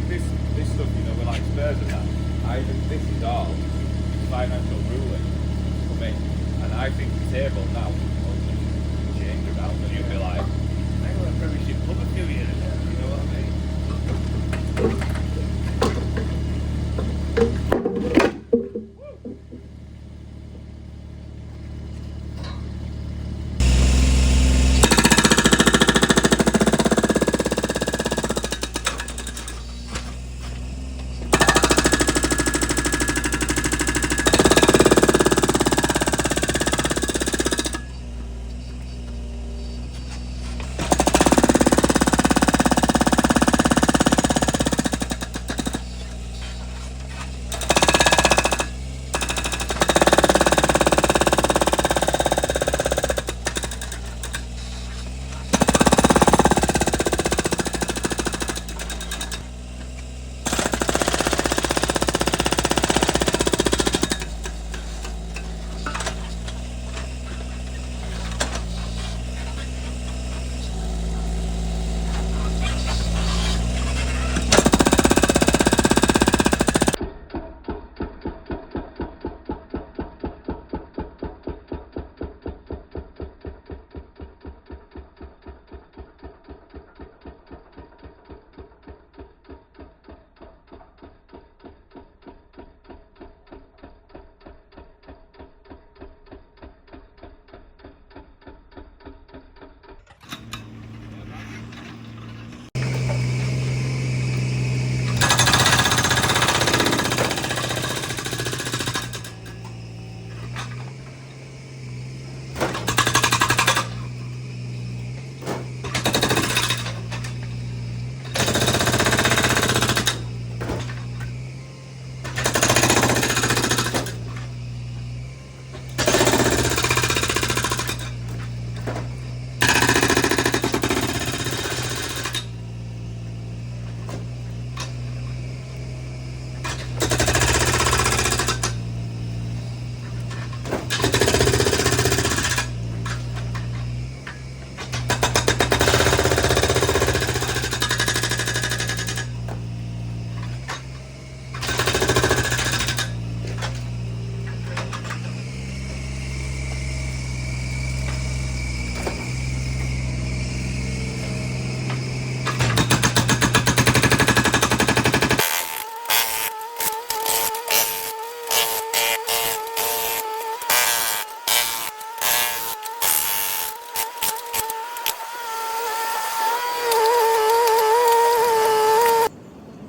think this stuff, you know, we're like Spurs and that. I think this is all financial ruling for me, and I think the table now will just change around, and you'll be like, I were a Premiership club a few years ago. You know what I mean?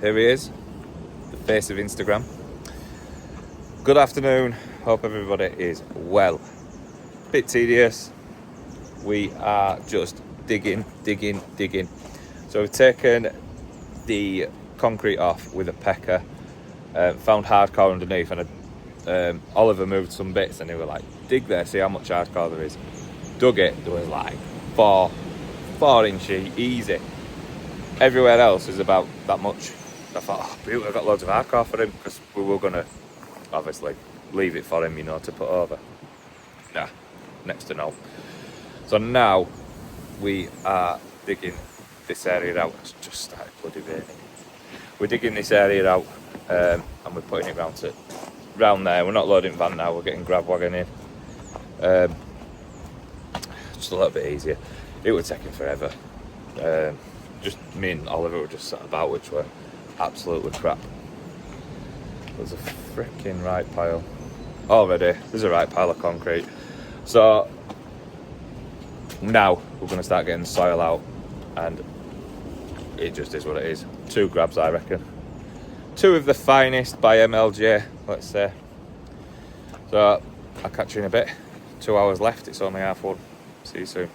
Here he is, the face of Instagram. Good afternoon, hope everybody is well. Bit tedious, we are just digging. So we've taken the concrete off with a pecker, found hardcore underneath, and Oliver moved some bits and he was like, dig there, see how much hardcore there is. Dug it, there was like 4 inchy, easy. Everywhere else is about that much. I thought, oh, beautiful, I've got loads of hardcore for him, because we were going to obviously leave it for him, you know, to put over. Nah, next to no. So now we are digging this area out. It's just started bloody raining. We're digging this area out and we're putting it round there. We're not loading van now, we're getting grab wagon in. Just a little bit easier. It would take him forever. Just me and Oliver were just sat about, which were absolutely crap. There's a freaking right pile already. There's a right pile of concrete. So now we're going to start getting the soil out, and it just is what it is. 2 grabs, I reckon. 2 of the finest by MLJ, let's say. So I'll catch you in a bit. 2 hours left, it's only 1:30. See you soon.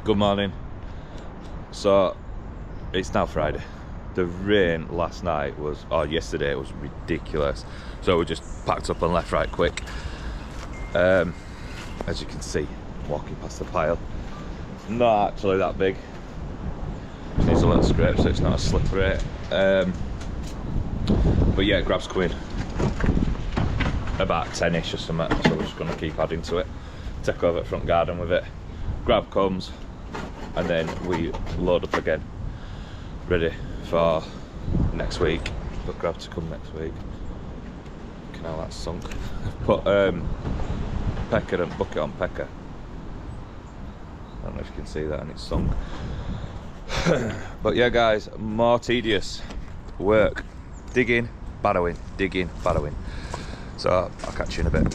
Good morning. So it's now Friday. The rain last night was, or yesterday, it was ridiculous. So we just packed up and left right quick. As you can see, walking past the pile, it's not actually that big. It needs a little scrape so it's not as slippery. But yeah, grab's coming about 10ish or something, so we're just going to keep adding to it. Take over the front garden with it. Grab comes, and then we load up again, ready for next week. But grab to come next week. Look how that's sunk. Put pecker and bucket on pecker. I don't know if you can see that, and it's sunk. But yeah, guys, more tedious work. Digging, barrowing, digging, barrowing. So I'll catch you in a bit.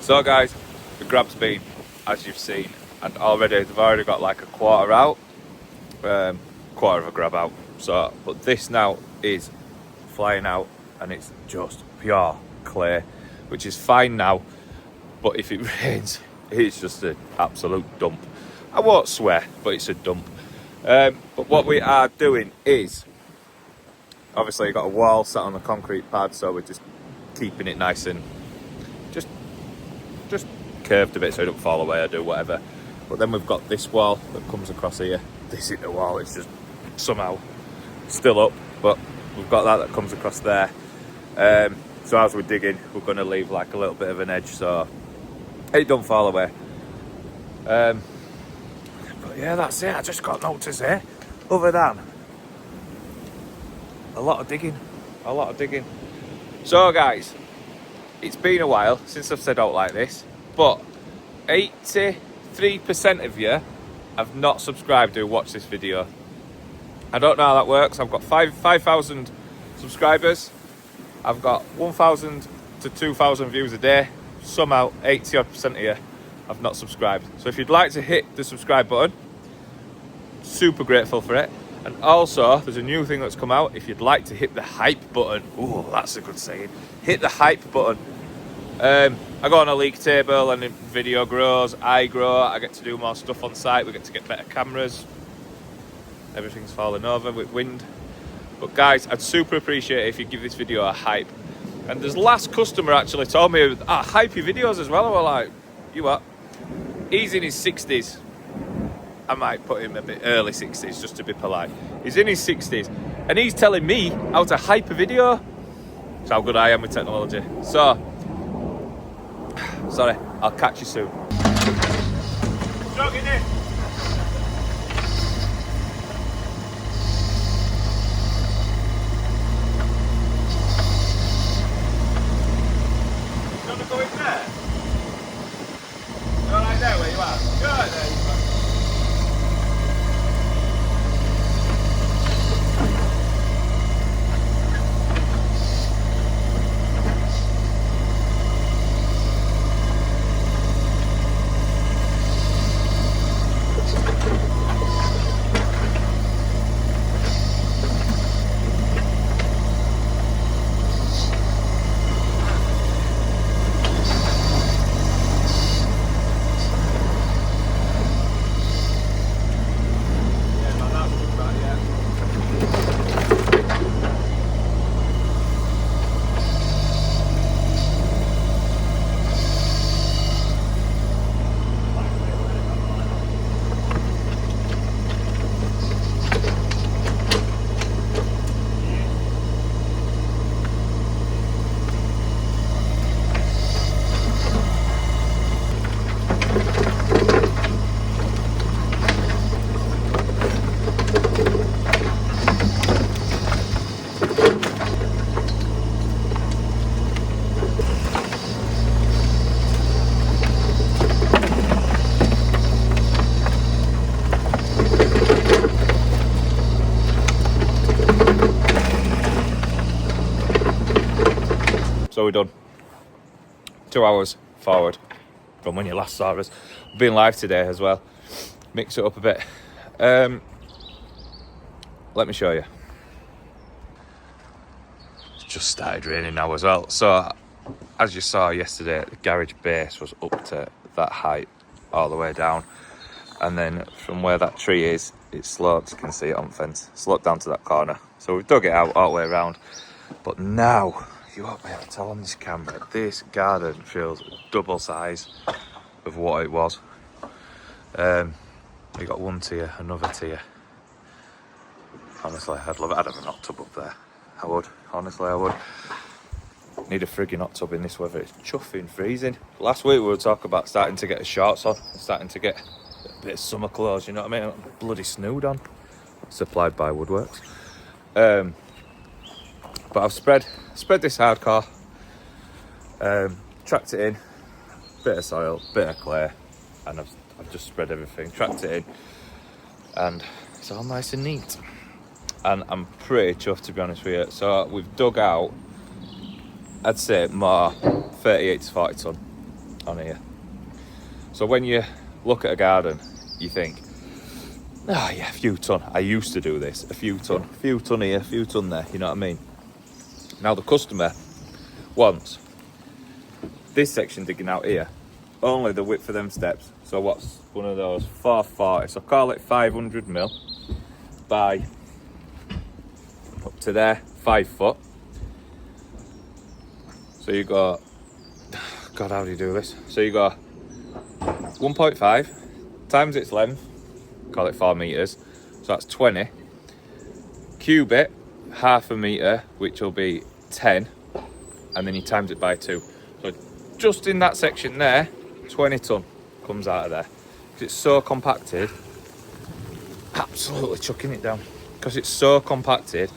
So guys, the grab's been, as you've seen, and already they've already got like a quarter out, quarter of a grab out. So, but this now is flying out, and it's just pure clay, which is fine now. But if it rains, it's just an absolute dump. I won't swear, but it's a dump. But what we are doing is, obviously, you've got a wall sat on the concrete pad, so we're just keeping it nice and just curved a bit so it don't fall away or do whatever. But then we've got this wall that comes across here. This isn't the wall, it's just somehow still up, but we've got that comes across there. So as we're digging, we're going to leave like a little bit of an edge so it don't fall away. But yeah, that's it. I just got no to say other than a lot of digging. So guys, it's been a while since I've said out like this, but 83% of you have not subscribed who watch this video. I don't know how that works. I've got 5,000 subscribers. I've got 1,000 to 2,000 views a day. Somehow 80% of you have not subscribed. So if you'd like to hit the subscribe button, super grateful for it. And also, there's a new thing that's come out. If you'd like to hit the hype button, ooh, that's a good saying. Hit the hype button. I go on a league table, and the video grows, I grow, I get to do more stuff on site, we get to get better cameras. Everything's falling over with wind. But guys, I'd super appreciate it if you give this video a hype. And this last customer actually told me, hype your videos as well. I was like, you what? He's in his 60s. I might put him a bit early 60s just to be polite. He's in his 60s and he's telling me how to hype a video. That's how good I am with technology. So, sorry, I'll catch you soon. Jogging in. You want to go in there? Go right there where you are. Go right there. So we're done. 2 hours forward from when you last saw us. We've been live today as well. Mix it up a bit. Let me show you. It's just started raining now as well. So as you saw yesterday, the garage base was up to that height all the way down. And then from where that tree is, it sloped. You can see it on the fence. Sloped down to that corner. So we've dug it out all the way around. But now, you won't be able to tell on this camera, this garden feels double size of what it was. We got one tier, another tier. Honestly, I'd love it. I'd have a hot tub up there. I would. Honestly, I would. Need a frigging hot tub in this weather. It's chuffing freezing. Last week we were talking about starting to get the shorts on, starting to get a bit of summer clothes, you know what I mean? Bloody snood on. Supplied by Woodworks. But I've spread this hardcore. Tracked it in. Bit of soil, bit of clay, and I've just spread everything. Tracked it in, and it's all nice and neat. And I'm pretty chuffed, to be honest with you. So we've dug out, I'd say more 38 to 40 tonne on here. So when you look at a garden, you think, oh yeah, a few tonne. I used to do this, a few tonne here, a few tonne there, you know what I mean? Now the customer wants this section digging out here, only the width of them steps. So what's one of those? 440, so call it 500 mil by up to there, 5 foot. So you got, God, how do you do this? So you got 1.5 times its length, call it 4 meters. So that's 20. Cubit, half a meter, which will be 10. And then you times it by 2. So just in that section there, 20 tonne comes out of there. Because it's so compacted, absolutely chucking it down. Because it's so compacted,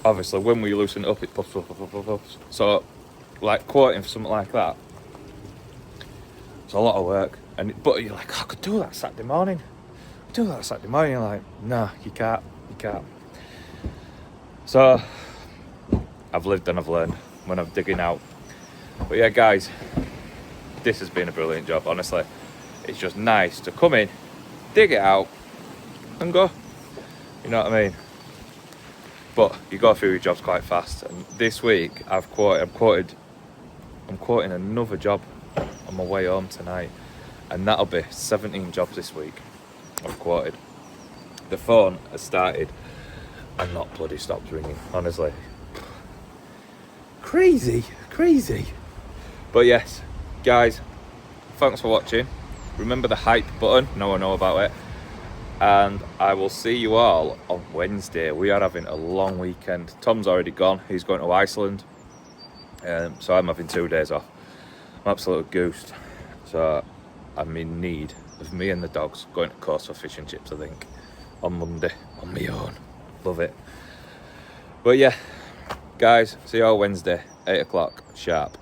obviously when we loosen it up, it puffs. So like quoting for something like that, it's a lot of work. But you're like, I could do that Saturday morning. You're like, no, you can't. So I've lived and I've learned when I'm digging out. But yeah, guys, this has been a brilliant job, honestly. It's just nice to come in, dig it out, and go. You know what I mean? But you go through your jobs quite fast. And this week, I'm quoting another job on my way home tonight. And that'll be 17 jobs this week I've quoted. The phone has started and not bloody stopped ringing, honestly. Crazy. But yes, guys, thanks for watching. Remember the hype button, no one know about it. And I will see you all on Wednesday. We are having a long weekend. Tom's already gone, he's going to Iceland. So I'm having 2 days off. I'm absolutely goosed. So I'm in need of me and the dogs going to coast for fish and chips, I think, on Monday, on my own. Love it. But yeah, guys, see you all Wednesday, 8 o'clock sharp.